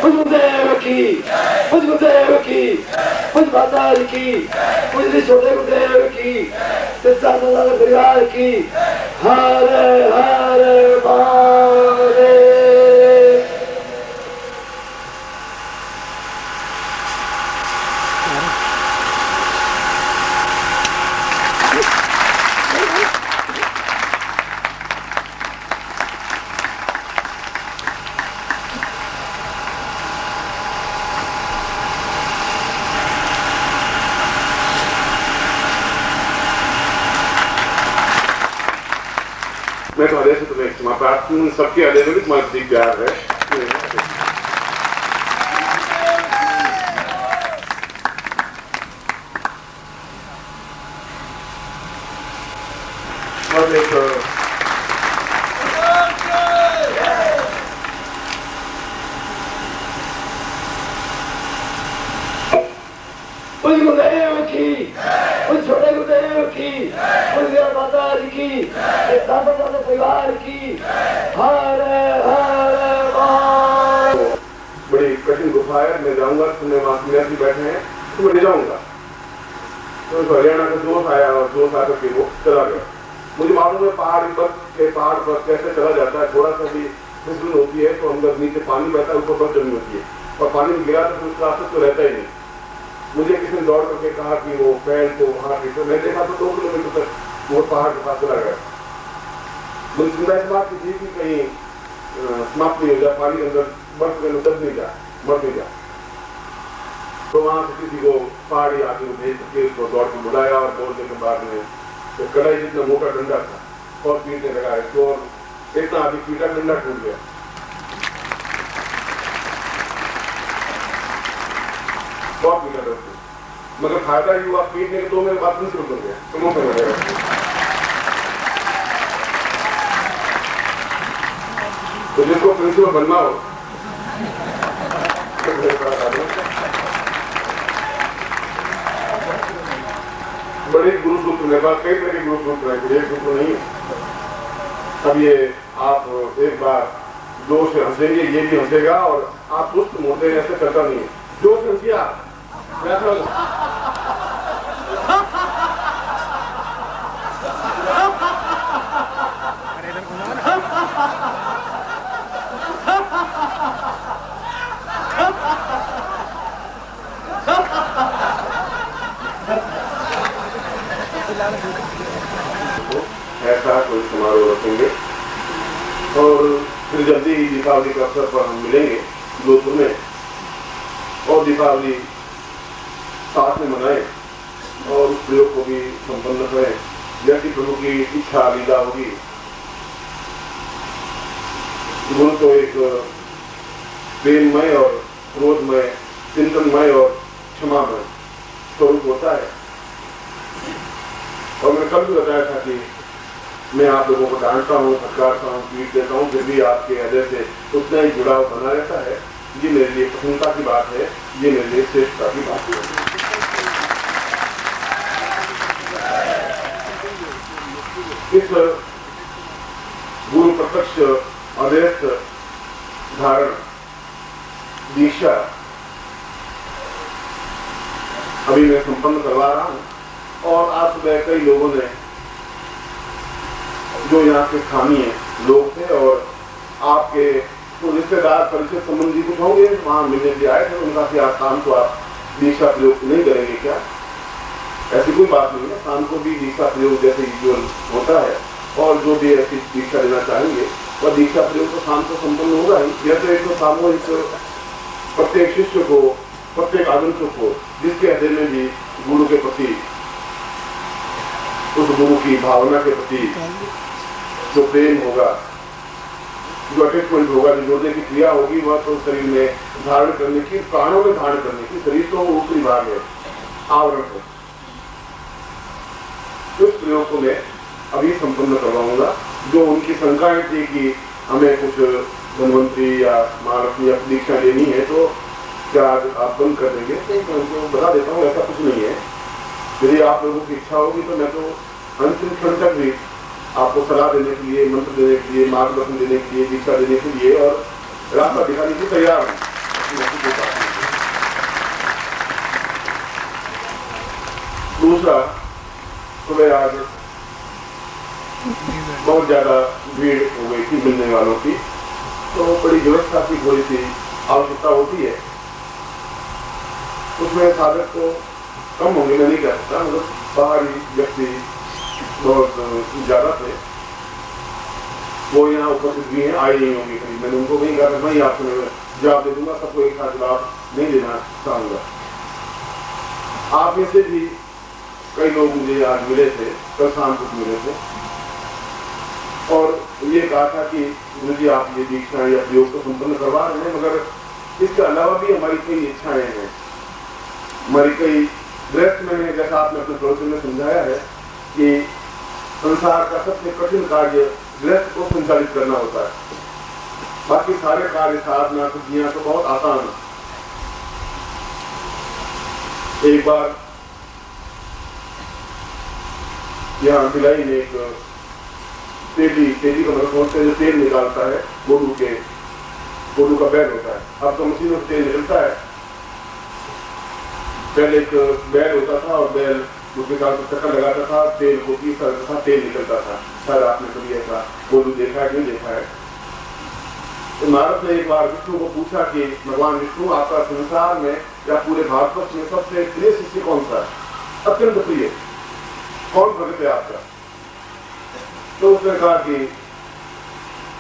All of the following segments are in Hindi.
मुझ गुरुदेव की, मुझ गुरुदेव की, मुझ माता की, मुझ छोटे गुरुदेव की, सच्चानंद परिवार की। हरे हरे महादेव। मैं तो आदेश तुम्हें क्षमा प्रार्थना हूं, सबके आदेश में तुम्हारा प्रति प्यार है। और एक मुझ गुरुदेव की, मुझ छोटे गुरुदेव की, मुझ माता की, दादा दादा परिवार की। हरे हरे महादेव। बड़ी कठिन गुफा है, मैं जाऊंगा, तुमने वहां मेरे बैठे हैं तो मैं ले जाऊंगा। तो हरियाणा का जोश आया और जोश आकर के वो चला गया। मुझे मालूम है पहाड़ पर कैसे चला जाता है, थोड़ा सा भी फिसलन होती है तो अंदर नीचे पानी बहता है, ऊपर बर्फ जमी होती है और पानी में गिरा तो उसका असर तो रहता ही नहीं। मुझे किसी ने दौड़ करके कहा कि वो पैर को वहां की, तो मैं देखा तो 2 किलोमीटर तक वो पहाड़ के पास चला गया। मुझे चिंता इस बात की थी कि कहीं समाप्त नहीं हो जाए, पानी अंदर बर्फ में दब नहीं जाए, मर नहीं जाए। तो वहां से किसी को पहाड़ी आदमी को भेज करके उसको दौड़ के बुलाया और दौड़ने के बाद में तो कड़ाई जितना मोटा डंडा था और पीटने लगा इसको, और इतना आदमी पीटा डंडा टूट गया। बहुत पीटा था उसको, मगर फायदा ही हुआ, पीटने के 2 महीने बाद शुरू कर गया तो मुंह पे लगा। तो जिसको प्रिंसिपल बनना हो बड़े गुरु सूत्र मेरे पास कई तरह के गुरु सूत्र हैं, एक सूत्र नहीं है। अब ये आप एक बार जोश से हंसेंगे, ये भी हंसेगा और आप सुस्त मोटे ऐसे करता नहीं है। जोश से हंसिए आप, ऐसा कोई समारोह रखेंगे और फिर जल्दी ही दीपावली के अवसर पर हम मिलेंगे जोधपुर में और दीपावली साथ में मनाएं और उस प्रयोग को भी संपन्न करें जैसी प्रभु की इच्छा लीला होगी। गुरु तो एक प्रेममय और क्रोधमय, चिंतनमय और क्षमामय स्वरूप होता है। और मैंने कल भी बताया था कि मैं आप लोगों को डांटता हूँ, फटकारता हूँ, पीट देता हूँ, फिर भी आपके हृदय से उतना ही जुड़ाव बना रहता है। ये मेरे लिए प्रसन्नता की बात है, ये मेरे लिए श्रेष्ठता की बात है। इस गुरु प्रत्यक्ष अध्यस्त धारण दीक्षा अभी मैं संपन्न करवा रहा हूँ और आज सुबह कई लोगों ने जो यहाँ के स्थानीय लोग थे और आपके तो रिश्तेदार परिचय संबंधी कुछ होंगे वहां मिलने के आए थे, उनका कि आज शाम को आप दीक्षा प्रयोग नहीं करेंगे क्या? ऐसी कोई बात नहीं है, शाम को भी दीक्षा प्रयोग जैसे यूजुअल होता है और जो भी ऐसी दीक्षा लेना चाहेंगे वह दीक्षा प्रयोग तो शाम को संपन्न होगा ही। जैसे एक सामूहिक प्रत्येक शिष्य को, प्रत्येक आगंतुक को जिसके हृदय में भी गुरु के प्रति, उस गुरु की भावना के प्रति जो प्रेम होगा, जो अटैचमेंट होगा, जो जोड़ने की क्रिया होगी, वह तो शरीर में धारण करने की, प्राणों में धारण करने की, शरीर तो ऊपरी भाग है, आवरण है। उस प्रयोग को मैं अभी संपन्न करवाऊंगा। जो उनकी शंकाएं थी कि हमें कुछ धनवंतरी या महालक्ष्मी या दीक्षा लेनी है तो क्या आप बंद कर देंगे? तो उनको बता देता हूँ ऐसा कुछ नहीं है। यदि आप लोगों की इच्छा होगी तो मैं तो अंतिम क्षण तक भी आपको सलाह देने के लिए, मंत्र देने के लिए, मार्गदर्शन देने के लिए, दीक्षा देने के लिए और रास्ता दिखाने की तैयार हूँ, कोई बात नहीं। दूसरा, सुबह आज बहुत ज्यादा भीड़ हो गई थी मिलने वालों की, तो बड़ी व्यवस्था की थोड़ी सी आवश्यकता होती है। उसमें साधक तो कम होंगे, मैं नहीं कह सकता, मतलब बाहरी व्यक्ति बहुत ज्यादा थे, वो यहाँ उपस्थित भी हैं, आए नहीं होंगे करीब। मैंने उनको नहीं कहा मैं आपको जवाब दे दूंगा, सबको एक साथ जवाब नहीं देना चाहूंगा। आप में से भी कई लोग मुझे आज मिले थे, कल शाम को मिले थे, और ये कहा था कि मुझे आप ये दीक्षा या प्रयोग को संपन्न करवा रहे हैं, मगर इसके अलावा भी हमारी कई इच्छाएं हैं, हमारी कई दृष्टि में है। जैसा आपने अपने प्रवचन में समझाया है कि संसार का सबसे कठिन कार्य गृहस्थ को संचालित करना होता है, बाकी सारे कार्य साधना सिद्धियां तो बहुत आसान है। एक बार यहाँ भिलाई में एक तेली का मतलब सोचते हैं जो तेल निकालता है, गोलू का बैल होता है। अब तो मशीनों से तेल निकलता है, पहले एक बैल होता था और बैल उसके साथ चक्कर लगाता था, तेल को पीस करता था, तेल निकलता था। शायद आपने कभी ऐसा गोलू देखा है, नहीं देखा है। तो नारद ने एक बार विष्णु को पूछा कि भगवान विष्णु, आपका संसार में या पूरे भारतवर्ष में सबसे प्रिय शिष्य कौन सा है, अत्यंत प्रिय कौन भगत है आपका? तो उसने कहा कि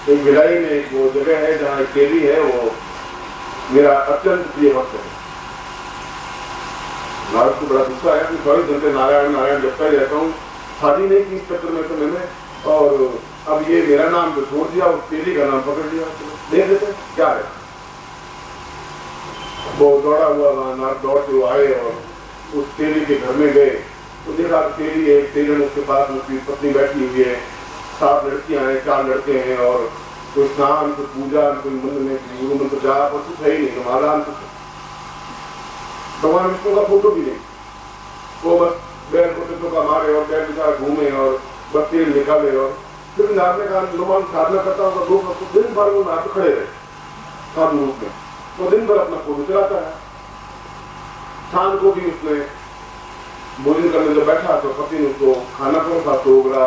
एक भिलाई में एक वो जगह है जहाँ एक तेली है, वो मेरा अत्यंत प्रिय भक्त है। नारद को बड़ा गुस्सा आया कि 24 घंटे नारायण नारायण जपता ही रहता हूँ, शादी नहीं की इस चक्कर में तो मैंने, और अब ये मेरा नाम तो छोड़ दिया और तेली का नाम पकड़ लिया, देख लेते क्या है। वो दौड़ा हुआ वहां, नारद दौड़ते हुए आए और उस तेली के घर में गए तो देखा तेली है, तेलन उसके पास उसकी पत्नी बैठी हुई है, 7 लड़कियां हैं, 4 लड़के हैं, और कोई स्नान, कोई पूजा, कोई मंदिर में गुरु मंत्र जाप और कुछ है ही नहीं, हमारा कुछ भगवान विष्णु का फोटो भी नहीं। वो बस बैल को टिप्पो का मारे और बैल के साथ घूमे और बस तेल निकाले, और फिर नारद ने कहा लोग साधना करता होगा, लोग दिन भर वो नारद खड़े रहे साधु रूप में, तो दिन भर अपना फोटो चलाता है। शाम को भी उसने भोजन करने जब बैठा तो पति ने उसको खाना परोसा, टोकरा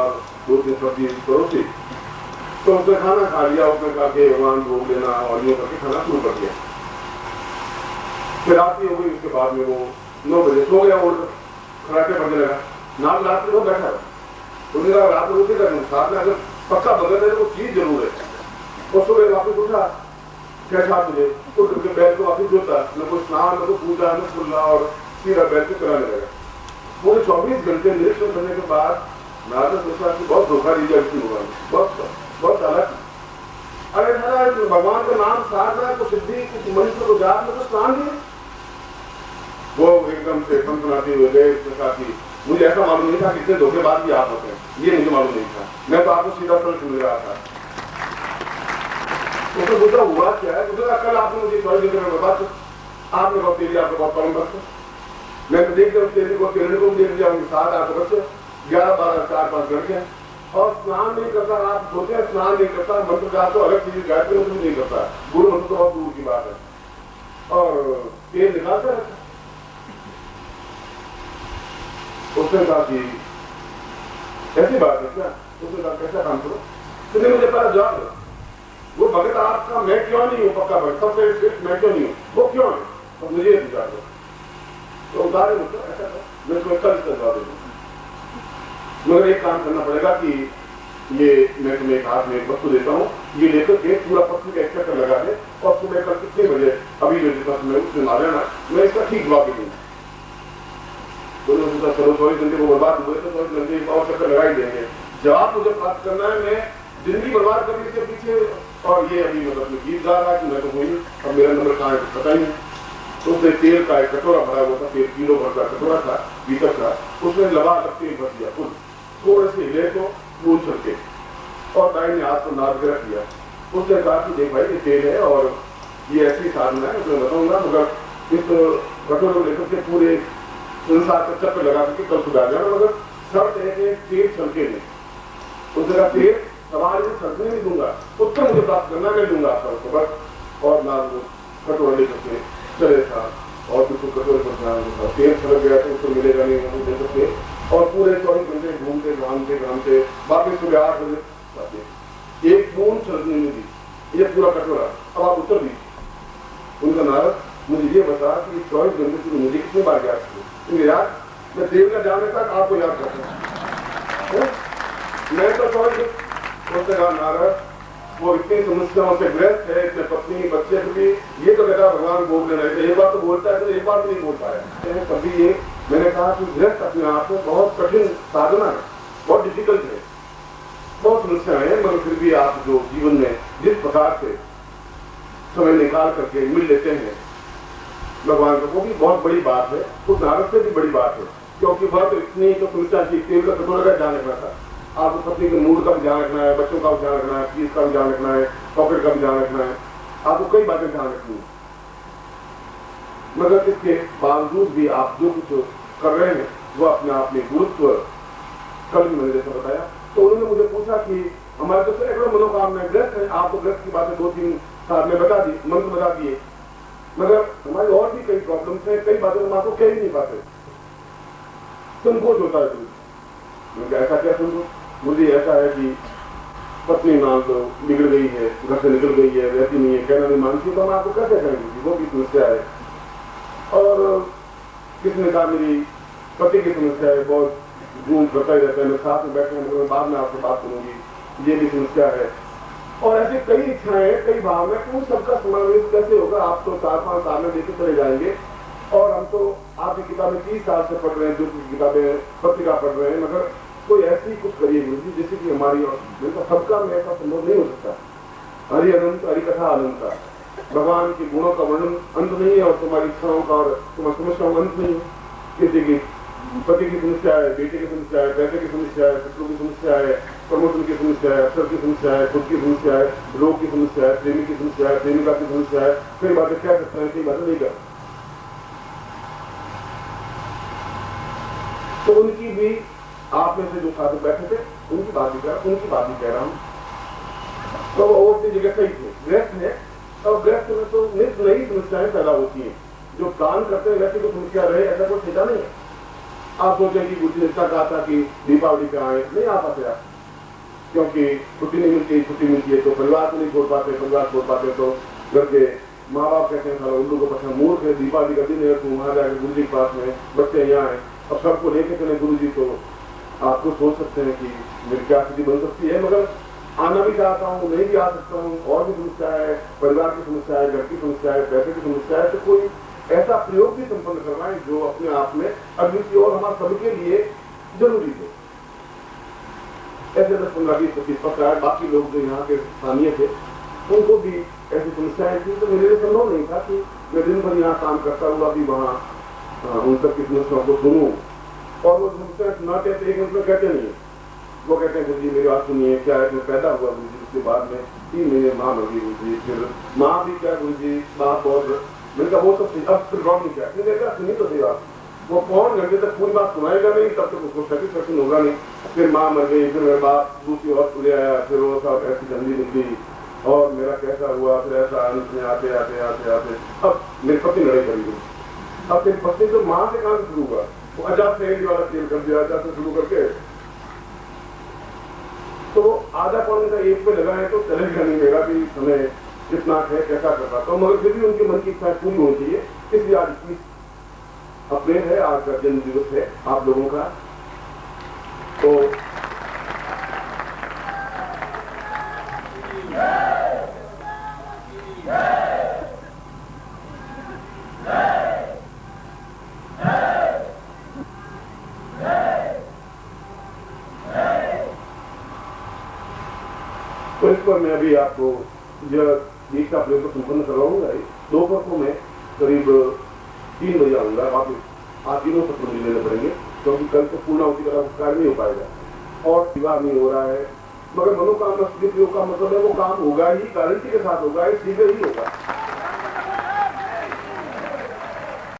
2-3 सब्जी परोसी, तो उसने खाना खा लिया। उसने कहा कि भगवान भोग लेना, और यूँ करके खाना शुरू कर दिया। फिर रात्रि हो गई, उसके बाद में वो 9 बजे सो गया और खराटे पड़ने लगा। नाम रात्रि को बैठा उन्होंने कहा रात में उसी कर साथ में अगर पक्का बदल है तो चीज जरूर है। और सुबह वापिस उठा 6-7 बजे, उठ करके बैल को वापिस जोता, न कोई स्नान, न कोई पूजा, न खुल्ला, और सीधा बैल को चलाने लगा। पूरे 24 घंटे निरीक्षण करने के बाद नारद सोचा कि बहुत धोखा दीजिए विष्णु भगवान, बहुत अलग। अरे महाराज भगवान का नाम साधना को सिद्धि मनुष्य को जाप में तो स्नान दिए। वो एकदम से संतनाते हुए गए, उसने कहा कि मुझे ऐसा मालूम नहीं था कि इतने धोखेबाज भी आप होते हैं, ये मुझे मालूम नहीं था, मैं तो आपको सीधा प्रश्न सुन रहा था। उसने पूछा हुआ क्या है? उसने कहा कल आपने मुझे 24 घंटे में बात, आपने कहा तेरी आपको बहुत परम भक्त है, मैं तो देख रहा हूँ तेरी को तेरे को देख लिया, उनके साथ आपको बच्चे 11-12 4-5 लड़के हैं, और स्नान नहीं करता। आप सोचे स्नान नहीं करता, मंत्र जाप तो अलग चीज, गायत्री मंत्र नहीं करता, गुरु मंत्र तो बहुत दूर की बात है, और तेल निकालता रहता। उसने कहा कि ऐसी बात है क्या? उसने कहा कैसा काम करो? तो मुझे पहला जवाब दो, वो भगत आपका मैं क्यों नहीं हूँ, पक्का भगत सबसे मैं क्यों नहीं हूँ, वो क्यों है, तो मुझे जवाब दो। तो उदाहरण ऐसा था, मैं तुम्हें कल इसका जवाब दूंगा, मगर एक काम करना पड़ेगा कि ये मैं तुम्हें एक हाथ में एक वस्तु देता हूँ, ये लेकर के पूरा पत्नी का एक चक्कर लगा दे, और सुबह कल कितने बजे अभी जो जितना समय उसमें आ जाना, मैं इसका ठीक जवाब दूंगा। दोनों सोचा चलो 24 घंटे को बर्बाद हुए तो 24 घंटे और चक्कर लगा ही देंगे, जवाब मुझे प्राप्त करना है, मैं जिंदगी बर्बाद करने के पीछे, और ये अभी मतलब गीत गा रहा कि मैं तो हुई नहीं, अब मेरा नंबर कहाँ है पता ही नहीं। तो उसने तेल का एक कटोरा भरा हुआ था, 1 किलो भर का कटोरा था भीतर का, उसने लगा तेल भर दिया फुल, थोड़े से हिले को फूल छलके, और दाई ने हाथ को नाद के रख दिया। उसने कहा कि देख भाई ये तेल है और ये ऐसी साधना है, मैं बताऊंगा, मगर इस कटोरे को लेकर के पूरे संसार का चक्कर लगा करके कल सुधार जाना, मगर शर्त है कि तेल छलके नहीं। उसने कहा तेल सवाल छलकने नहीं दूंगा, उत्तर मुझे प्राप्त करना नहीं दूंगा आपका उसको बस। और नाल कटोरा लेकर के चले था और बिल्कुल कटोरे पर ध्यान था। तेल छलक गया तो उसको मिलेगा नहीं, हम दे सकते। और पूरे 24 घंटे घूमते घामते वापिस सुबह 8 बजे वापस एक बूंद छलकने नहीं दी, ये पूरा कटोरा। अब आप उत्तर दीजिए। उनका नारद मुझे ये बता कि 24 घंटे से मुझे कितनी बार याद की? याद मैं देव का जाने तक आपको याद करता हूँ। मैं तो 24 कहा नारद वो इतनी समस्याओं से ग्रस्त है, इतने पत्नी बच्चे भी, ये तो कहता भगवान बोल देना है। एक बार तो बोलता है तो एक बार भी नहीं बोल पाया। कभी ये मैंने कहा कि ग्रस्त अपने आप में बहुत कठिन साधना है, बहुत डिफिकल्ट है, बहुत समस्याएं हैं, मगर फिर भी आप जो जीवन में जिस प्रकार से समय निकाल करके मिल लेते हैं भगवान को, वो भी बहुत बड़ी बात है। उस नारद से भी बड़ी बात है, क्योंकि वह तो इतनी तो समस्या थी, तेल का कटोरा का ध्यान रखना था, आपको पत्नी के मूड का भी ध्यान रखना है, बच्चों का भी ध्यान रखना है, फीस का भी ध्यान रखना है, पॉकेट का भी ध्यान रखना है, आपको कई बातें ध्यान रखनी है। मगर इसके बावजूद भी आप जो कुछ कर रहे हैं वो अपने आप में गुरुत्व, कल भी मैंने जैसा बताया। तो उन्होंने मुझे पूछा कि हमारे तो सैकड़ों मनोकामनाएं ग्रस्त है, आपको ग्रस्त की बातें 2-3 साल में बता दी, मंत्र बता दिए, मगर हमारी और भी कई प्रॉब्लम्स हैं, कई बातें हम आपको कह ही नहीं पाते। संकोच होता है। मुझे ऐसा क्या संकोच? मुझे ऐसा है कि पत्नी मान लो बिगड़ गई है, घर से निकल गई है, रहती नहीं है, कहना नहीं मानती, तो हम आपको कैसे कहेंगे? वो भी समस्या है। और किसने कहा मेरी पति की समस्या है, बहुत घूम करता ही रहता है, मैं साथ में बैठे हैं, बाद में आपसे बात करूंगी, ये भी समस्या है। और ऐसे कई इच्छाएं, कई भावनाएं, उन सबका समावेश कैसे होगा? आप तो 4-5 साल में लेकर चले जाएंगे, और हम तो आपकी किताबें 30 साल से पढ़ रहे हैं, जो किताबें पत्रिका पढ़ रहे हैं, मगर कोई ऐसी कुछ करिए गुरु जी जिससे कि हमारी सबका में ऐसा संभव नहीं हो सकता। हरि अनंत, हरि कथा अनंत, भगवान के गुणों का वर्णन अंत नहीं है, और तुम्हारी इच्छाओं का और तुम्हारी समस्याओं का अंत नहीं है। किसी की पति की समस्या है, बेटे की समस्या है, पैसे की समस्या है, शत्रु की समस्या है, प्रमोशन की समस्या है, अवसर की समस्या है, खुद की समस्या है, रोग की समस्या है, प्रेमी की समस्या है, प्रेमिका की समस्या है, कई बातें कह सकते हैं, कई बातें नहीं कर। तो उनकी भी, आप में से जो साधु बैठे थे उनकी बात भी कह रहा हूँ। तो वो अपनी जगह सही थे, ग्रस्त है, और ग्रस्त में तो नित नई समस्याएं पैदा होती हैं। जो प्लान करते हैं वैसे कोई समस्या रहे ऐसा कोई ठेका नहीं है। आप सोचें कि बुद्धि निष्ठा कहा था कि दीपावली पे आए, नहीं आ पाते आप, क्योंकि छुट्टी नहीं मिलती, छुट्टी मिलती है तो परिवार को नहीं छोड़ पाते, परिवार छोड़ पाते तो घर के माँ बाप कहते हैं सारा उल्लू को पसंद, मूर्ख है, दीपावली का दिन है, तुम वहां जाकर गुरु जी के पास में, बच्चे यहाँ है, अब सबको लेके चले गुरु जी, तो आपको सोच सकते हैं कि मेरी क्या स्थिति बन सकती है। मगर आना भी चाहता हूँ, नहीं भी आ सकता हूँ, और भी समस्या है, परिवार की समस्या है, घर की समस्या है, पैसे की समस्या है, तो कोई ऐसा प्रयोग भी संपन्न करवाएं जो अपने आप में अद्वितीय और हमारे सबके लिए जरूरी है। ऐसे 10-15, 20, 25 पत्र आए, बाकी लोग जो यहाँ के स्थानीय थे उनको भी ऐसी समस्याएं थी, तो मेरे लिए संभव नहीं था कि मैं दिन भर यहाँ काम करता हुआ भी वहाँ उन सब की समस्याओं को सुनूं। और वो समस्या न कहते, एक मतलब कहते नहीं, वो कहते हैं गुरु जी मेरी बात सुनिए, क्या है, मैं पैदा हुआ गुरु जी, उसके बाद में 3 महीने माँ मर गई गुरु जी, फिर माँ भी क्या गुरु जी, बाप, और मैंने कहा वो सब अब फिर गौर नहीं किया, मैंने कहा सुनी तो सही बात, वो 5 घंटे तक पूरी बात सुनाएगा नहीं, तब तक उसको सेटिस्फेक्शन होगा नहीं। फिर माँ मर गई, फिर मेरा बाप दूसरी और ले आया, फिर वो सब ऐसी जल्दी निकली, और मेरा कैसा हुआ, फिर ऐसा अंत में आते आते आते आते अब मेरी पत्नी लड़ाई करी गई। अब मेरी पत्नी तो माँ से कहाँ से शुरू हुआ, वो आजाद से वाला तेल कर दिया, आजाद से शुरू करके, तो आधा पौने का 1 पे लगाए तो चलेगा नहीं मेरा भी समय कितना है, कैसा कर पाता हूँ, मगर फिर भी उनके मन की इच्छा पूरी होनी चाहिए। इसलिए आज 21 अप्रैल है, आज का जन्म दिवस है आप लोगों का। तो इस पर मैं अभी आपको यह दीक्षा प्रयोग को संपन्न करवाऊंगा। दोपहर को मैं करीब 3 बजे आऊंगा वापिस। आप तीनों सत्र लेने पड़ेंगे, क्योंकि कल तो पूर्ण उसी तरह कार्य नहीं हो पाएगा और विवाह नहीं हो रहा है, मगर मनोकामना प्रयोग का मतलब है वो काम होगा ही, गारंटी के साथ होगा, शीघ्र ही होगा।